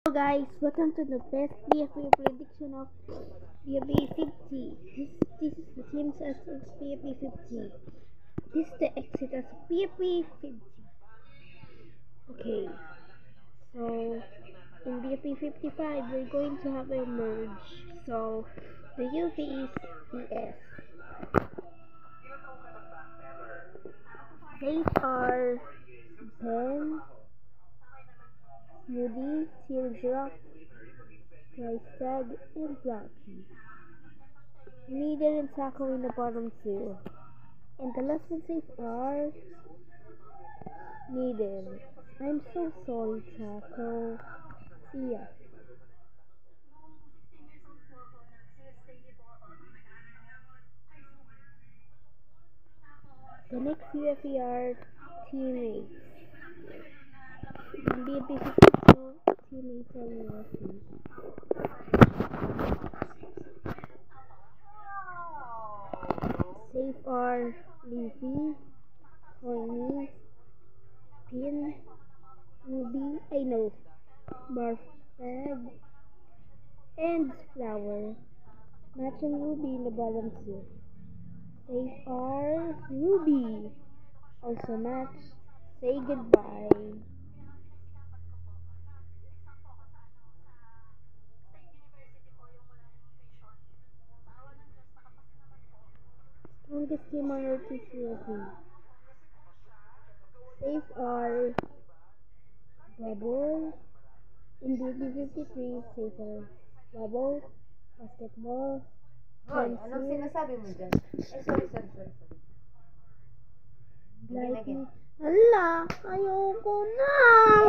Hello guys, welcome to the best PFA prediction of PFA 50. This is the team as PFA 50. This is the exit as PFA 50. Okay, so in PFA 55 we're going to have a merge. So the UV is PS. Safe are Ben, Moody, Teardrop, Price Tag, and Blocky. Leader and Taco in the bottom two. And the last one safe are needed. I'm so sorry, Taco. See ya. The next UFER teammates. BB52 teammates are UFE. Safe are Leafy, Horny, Pin, Ruby, I know, Barfag, and Flower. Matching Ruby in the bottom two. Safe are Ruby. Also match. Say goodbye. Strongest team on Earth is UFE. Safe are Bubble. In BB53, safe are Bubble, Basketball, Hoy, anong Pencil, sinasabi mo dyan? Sorry. Lightning. Hala, ayoko na.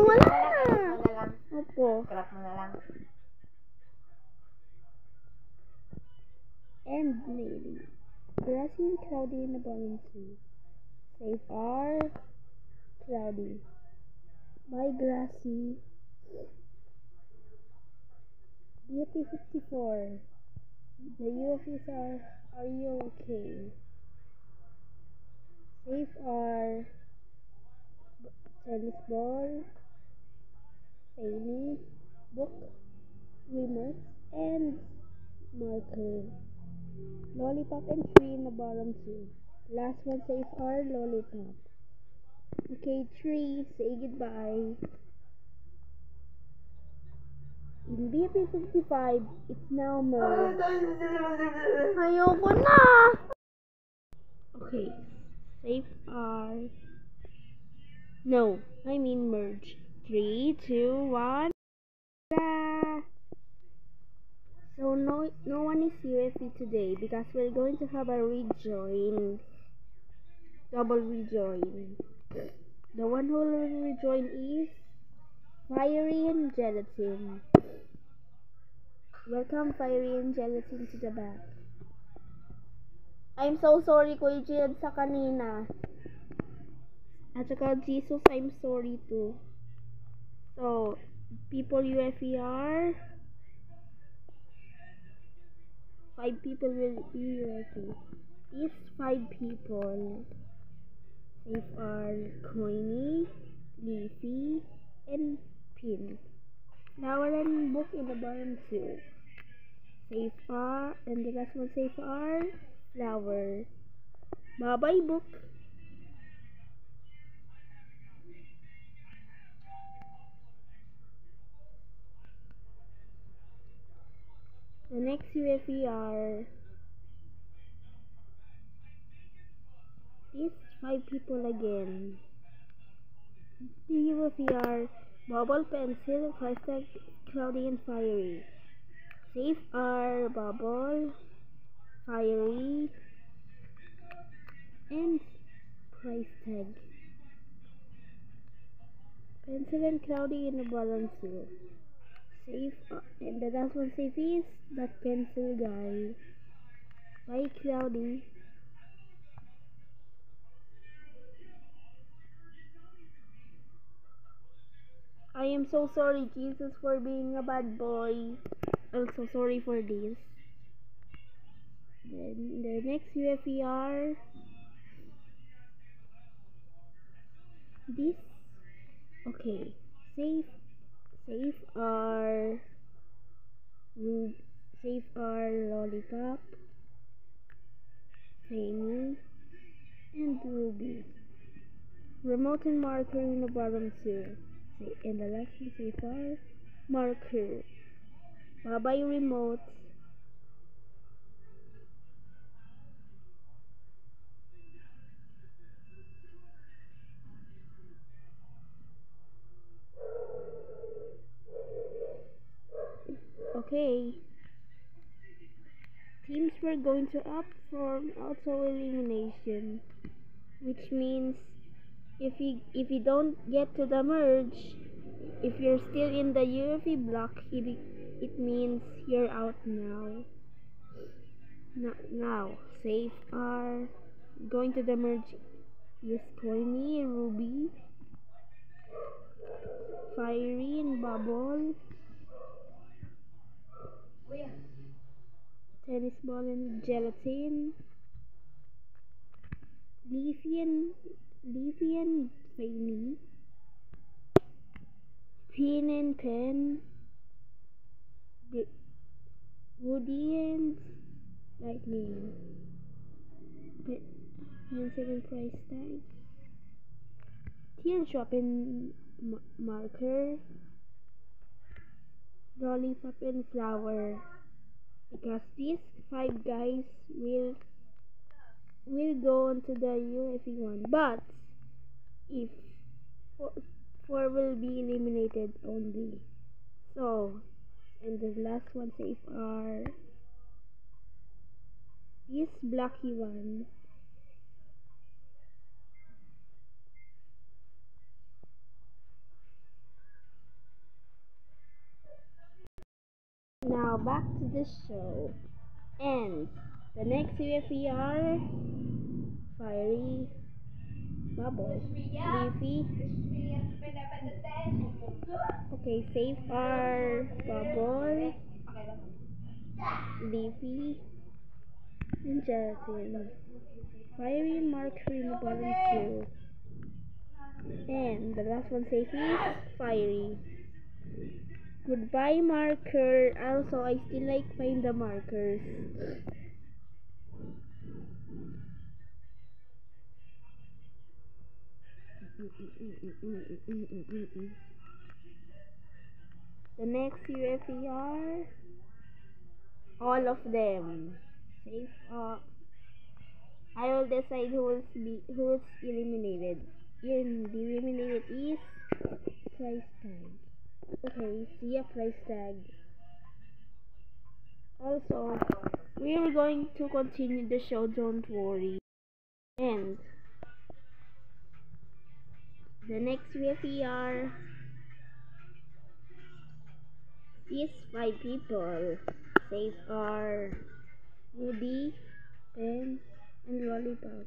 Wala na. Edit mo na lang. Opo. Scrap mo na lang. And Lady. Grassy and Cloudy in the bottom two. Safe are Cloudy. Bye, Grassy. BFP54. The UFEs are you okay? Safe are Tennis Ball, Penny, Book, Remote, and Marker. Lollipop and Tree in the bottom two. Last one safe are Lollipop. Okay, Tree, say goodbye. In BP55, it's now merged. Ayoko na! Okay, safe are... No, I mean merge. 3, 2, 1. So no one is UFE today because we're going to have a rejoin. Double rejoin. The one who will rejoin is Fiery and Gelatin. Welcome Fiery and Gelatin to the back. I'm so sorry Kuya Jed sa kanina. At saka Jesus, I'm sorry too. So, people UFER, 5 people will be UFE. These 5 people safe are Coiny, Leafy, and Pin. Flower and Book in the bottom two. Safe are, and the last one safe are Flower. Bye bye Book. The next UFE are these 5 people again. The UFE are Bubble, Pencil, Five-Star, Cloudy, and Fiery. Safe are Bubble, Fiery, and Price Tag. Pencil and Cloudy in the bottom two. Safe, and the last one safe is that Pencil guy. Bye, Cloudy. I am so sorry, Jesus, for being a bad boy. I'm so sorry for this. Then the next UFER, this. Okay, safe Safe are safe are Lollipop, Fanny, and Ruby. Remote and marker in the bottom two. And the last one safe are marker. Bye bye remote. Okay. Teams were going to opt for auto elimination, which means if you don't get to the merge, if you're still in the UFE block, it means you're out now. Now, safe are going to the merge is Coiny, Ruby, Fiery, and Bubble, Kuya. Tennis Ball, and Gelatin, Leafy and Fanny, Pin and Pen, Woody and Lightning, Pencil and Price Tag, Teardrop and Marker, Lollipop and Flower. Because these five guys will go on to the UFE one. But if four, four will be eliminated only. So, and the last one safe are these blocky ones. Now back to the show. And the next UFE are Fiery, Bubble, Leafy. Okay, safe are Bubble, Leafy, and Gelatin. Fiery and Mercury in the bottom two. And the last one safe is Fiery. Goodbye marker. Also, I still like find the markers. The next UFE are all of them. Safe. I will decide who's eliminated. In the eliminated is price tag. Okay, see a price tag. Also, we are going to continue the show. Don't worry. And the next UFE are these five people. Safe are Woody, Pen, and Lollipop.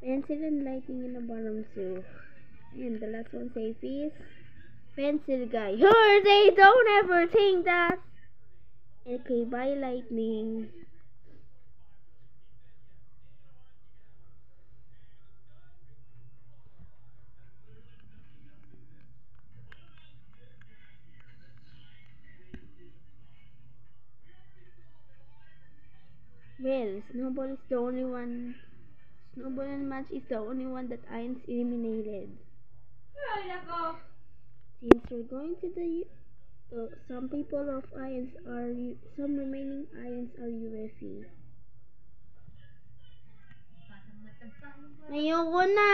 Pencil and Lightning in the bottom two. And the last one safe is Pencil Guy. They don't ever think that. Okay, bye Lightning. Well, Snowball is the only one. Snowball and Match is the only one that Iron's eliminated. Since we're going to the some people of Ions are some remaining Ions are UFE. Ayoko na!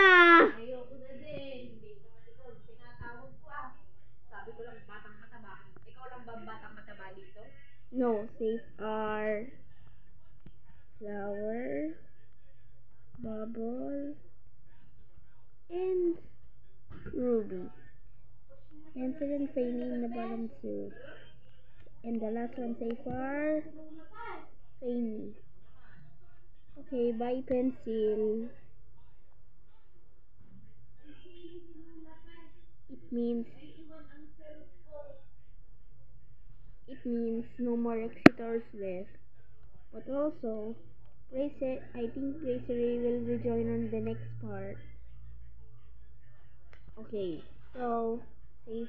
Ayoko na din. Hindi naman ikaw tinatawag ko ah. Sabi ko lang batang mataba. Ikaw lang ba batang mataba dito? No, safe are Flower, Bubble, and Ruby. Pencil and Fanny in the bottom two. And the last one safe are Fanny. Okay, bye Pencil. It means no more exitors left. But also, I think Racer will rejoin on the next part. Okay. So, safe.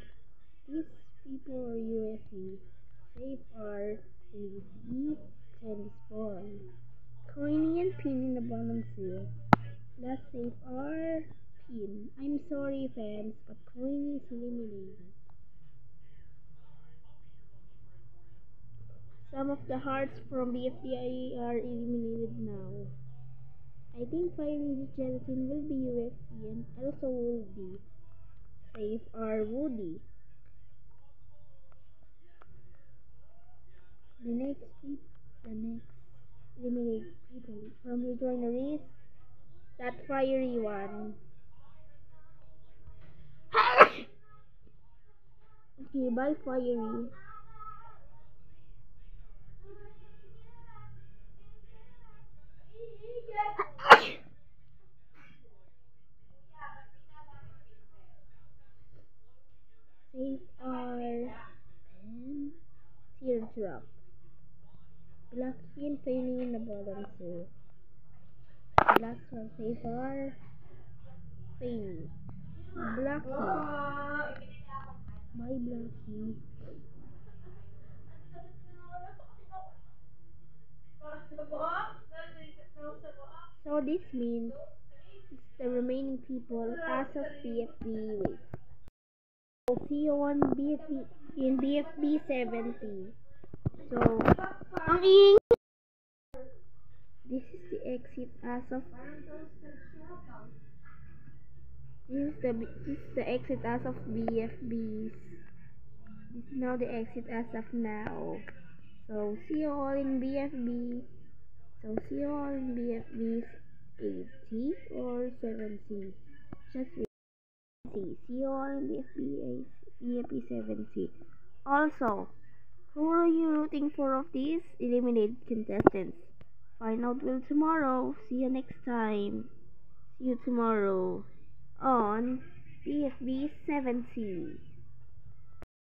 These people are UFE. Safe are Leafy, Tennis Ball, Coiny and Pin in the bottom two. Last safe are Pin. I'm sorry, fans, but Coiny is eliminated. Some of the hearts from BFDI are eliminated now. I think Fiery Gelatin will be UFE and also Woody. Safe are Woody. The next eliminate people from the joineries. That fiery one. Okay, bye fiery. Safe are pen, teardrop. Blacky and Fanny in the bottom two. The last one safe are Fanny. Blacky. Bye Blacky. So this means it's the remaining people as of BFB. Wait. We'll see you on BFB in BFB 70. So, ang this is the exit as of this is the exit as of BFBs. This is now the exit as of now. So see you all in BFB. So see you all in BFBs 80 or 70. Just wait. See you all in BFB 70. Also, who are you rooting for of these eliminated contestants? Find out will tomorrow. See you next time. See you tomorrow on BFB 70.